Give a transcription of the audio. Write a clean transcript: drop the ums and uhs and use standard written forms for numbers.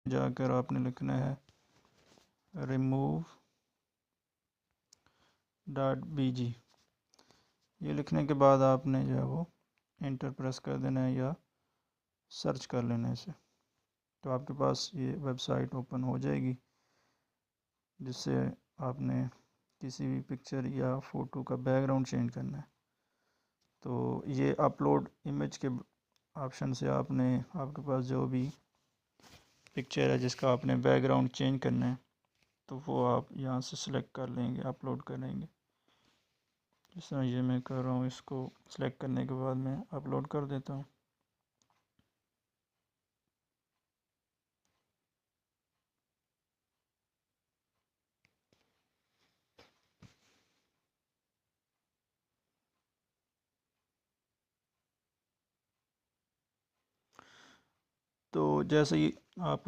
जाकर आपने लिखना है remove.bg। ये लिखने के बाद आपने जो है वो इंटर प्रेस कर देना है या सर्च कर लेना है इसे, तो आपके पास ये वेबसाइट ओपन हो जाएगी जिससे आपने किसी भी पिक्चर या फ़ोटो का बैकग्राउंड चेंज करना है। तो ये अपलोड इमेज के ऑप्शन से आपने आपके पास जो भी पिक्चर है जिसका आपने बैकग्राउंड चेंज करना है तो वो आप यहाँ से सिलेक्ट कर लेंगे, अपलोड करेंगे। जिस तरह ये मैं कर रहा हूँ, इसको सिलेक्ट करने के बाद मैं अपलोड कर देता हूँ। तो जैसे ही आप